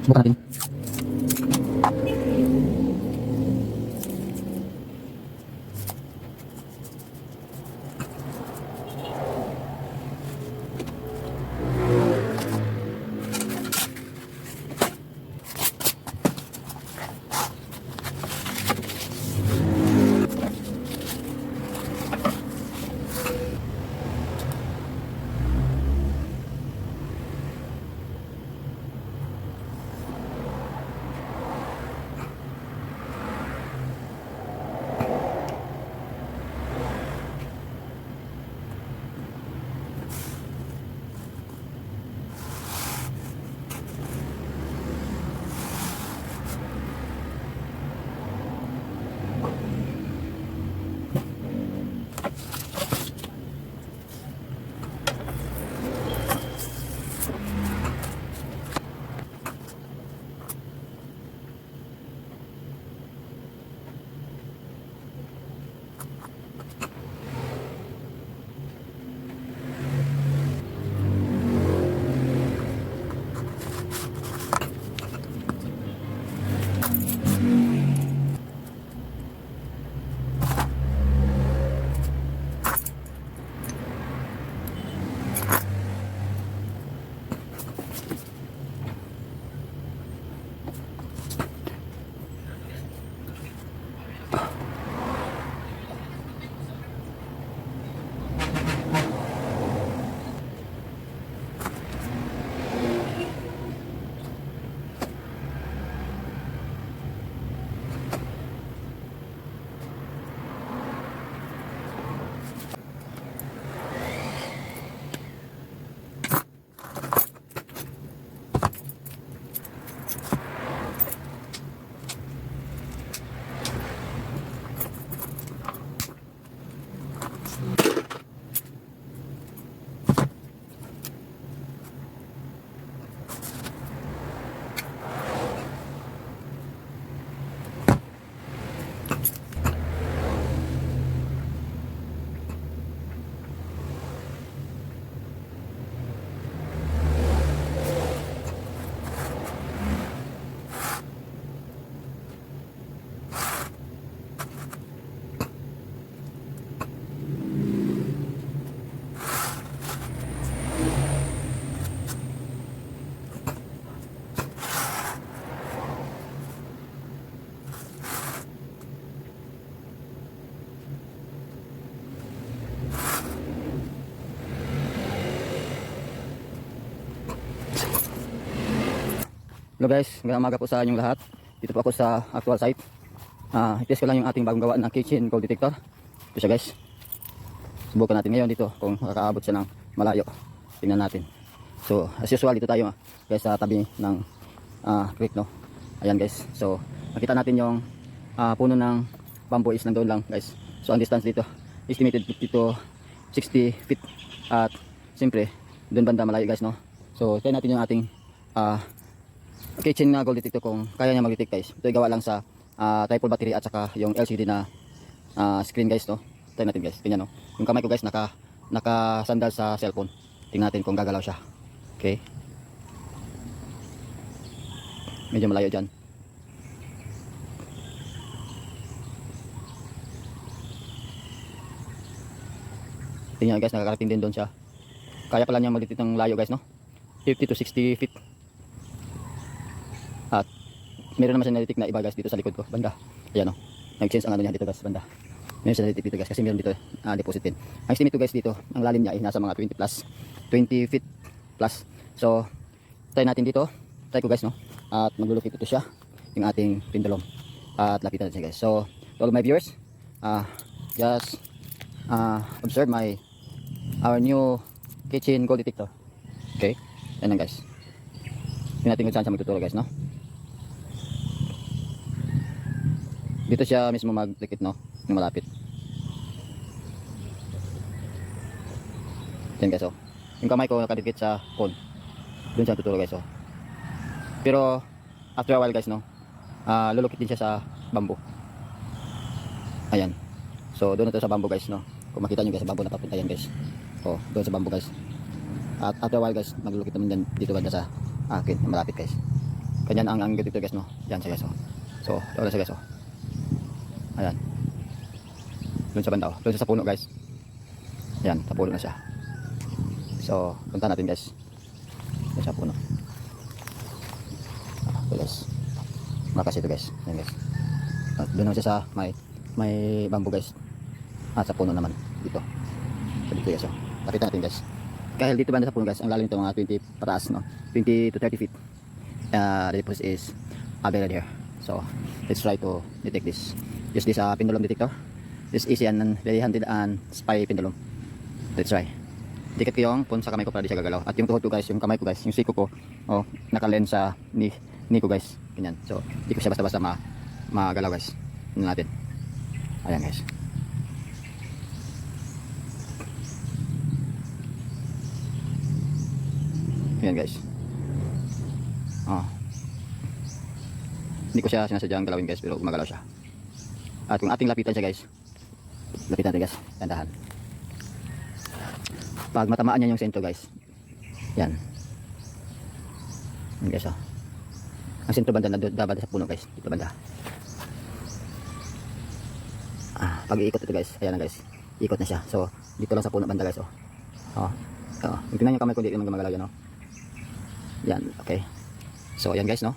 Subukan natin. Hello guys, magandang umaga po sa inyong lahat. Dito po ako sa actual site. I-test ko lang yung ating bagong gawa na kitchen gold detector. Ito siya guys. Subukan natin ngayon dito kung makakaabot siya ng malayo. Tingnan natin. So as usual dito tayo guys sa tabi ng creek, no. Ayan guys. So makita natin yung puno ng bamboo is nandoon lang guys. So ang distance dito estimated 50 to 60 feet. At siyempre doon banda malayo guys, no. So try natin yung ating kitchen gold detector kung kaya niya mag-detect guys. Ito ay gawa lang sa triple battery at saka yung LCD na screen guys, no. Try natin guys. Tingnan, no. Yung kamay ko guys naka-sandal sa cellphone. Tingnan natin kung gagalaw siya. Okay. Medyo malayo dyan. Tingnan guys, nakakarating din doon siya. Kaya pala niya mag-detect ng layo guys, no. 50 to 60 feet. At meron naman siya na-detect na iba guys dito sa likod ko, banda. Ayan, no. Nag-change ang ano niya dito guys, banda. Meron siya na-detect dito guys kasi meron dito deposit din. Ang estimate ko guys dito, ang lalim niya ay nasa mga 20 plus, 20 feet plus. So try natin dito. Try ko guys, no. At maglulukit ito siya yung ating pendulum. At lapitan natin siya guys. So to all my viewers, just observe our new kitchen gold detector. Okay, yan lang guys. Tingnan natin kung saan siya magtuturo guys, no. Dito siya mismo magdikit, no, yung malapit. Yan guys, oh. Yung kamay ko nakadikit sa phone. Doon siya tuturo guys, oh. Pero after a while guys, no, lulukit din siya sa bamboo. Ayan. So doon na to sa bamboo guys, no. Kung makita nyo guys sa bamboo na papunta yan guys. Oh, doon sa bamboo guys. At after a while guys, maglulukit naman din dito banda sa akin, malapit guys. Ganyan ang dito guys, no. Yan siya guys, oh. So doon siya guys, oh. Ayan. Doon sa banda, oh. Doon sa puno guys. Ayan, sa puno na siya. So punta natin guys. Doon sa puno. Ito guys. Malakas ito guys. Ayan guys. At doon naman siya sa may bamboo guys. At sa puno naman dito. So dito guys, oh. Lapitan natin guys. Kahit dito banda sa puno guys, ang lalim nito mga 20 pataas, no. 20 to 30 feet. The deposit is buried here. So let's try to detect this. Use this pendulum detector. This easy and very handy and spy pendulum. Let's try. Dikit ko yung phone sa kamay ko para di siya gagalaw. At yung tuhod ko guys, yung kamay ko guys, yung siko ko, oh, naka-lens sa ni ko guys. Ganyan. So di ko siya basta-basta magalaw guys. Tingnan natin. Ayan guys. Ayan guys. Oh. Hindi ko siya sinasadyang galawin guys, pero gumagalaw siya. At kung ating lapitan siya guys, lapitan natin guys, tandahan. Pag matamaan niya yung sentro guys, yan. Yan guys, oh. Ang sentro banda na banda sa puno guys, dito banda. Pag iikot ito guys, ayan na guys, ikot na siya. So dito lang sa puno banda guys, oh. Tingnan yung kamay ko, hindi naman gumagalaw yan, oh. Yan, okay. So ayan guys, no.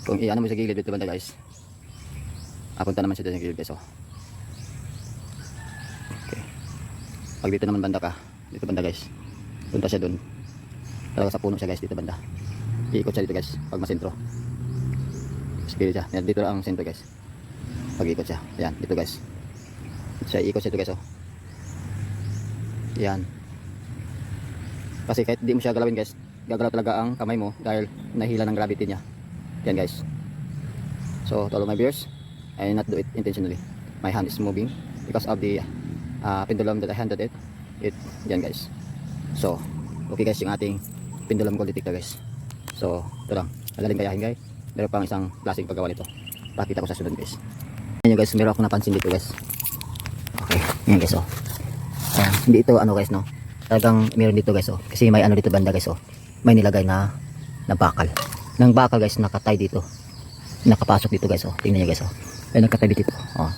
Kung iano mo sa gilid dito banda guys, punta naman siya doon sa gilid guys, oh. Okay. Pag dito naman banda ka, dito banda guys, punta siya doon. Talaga sa puno siya guys, dito banda. Iikot siya dito guys, pag masentro. Sa gilid siya, yan, dito lang ang sentro guys. Pag iikot siya, yan, dito guys. Siya iikot siya dito guys, oh. Yan. Kasi kahit di mo siya galawin guys, gagalaw talaga ang kamay mo dahil nahila ng gravity niya. Yan guys. So to all my viewers, I not do it intentionally. My hand is moving because of the pendulum that I handed it. Yan guys. So okay guys, yung ating pendulum gold detector guys. So ito lang, madaling kayahin guys. Meron pang isang klaseng paggawa nito. Pakita ko sa sunod guys. Ayan guys, meron akong napansin dito guys. Okay, yan guys, oh. Hindi ito ano guys, no. Talagang meron dito guys, oh. Kasi may ano dito banda guys, oh. May nilagay na bakal. Nang bakal guys, nakatay dito. Nakapasok dito guys, oh. Tingnan niyo guys, oh. Ay nakatay dito, oh.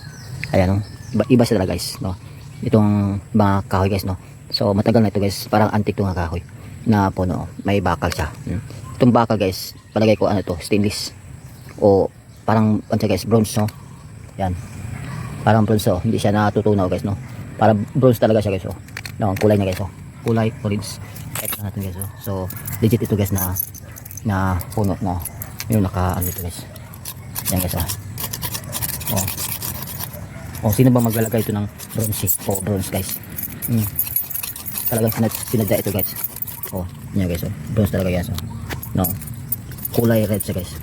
Ayan, oh. Iba sila guys, no. Itong mga kahoy guys, no. So matagal na ito guys, parang antique itong kahoy na puno, oh. May bakal siya. Itong bakal guys, palagay ko ano to, stainless. O parang ano guys, bronze, no. Yan. Parang bronze, oh. Hindi siya natutunaw guys, no. Parang bronze talaga siya guys, oh. No, ang kulay niya guys, oh. Kulay orange. Check natin guys, oh. So legit ito guys na na puno na yung naka ano ito guys. Yan guys oh. Oh, sino ba maglalagay ito ng bronze? Oh, bronze guys. Talagang sinadya ito guys. Oh, yan guys oh. Bronze talaga yan oh. No. Kulay red siya guys.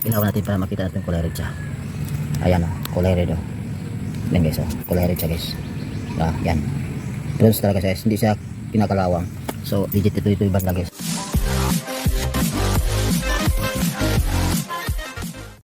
Ilawan natin para makita natin kulay red siya. Ayan oh, kulay red oh. Yan guys oh, kulay red siya guys. Yan. Bronze talaga siya guys. Hindi siya kinakalawang. So legit ito yung banda guys.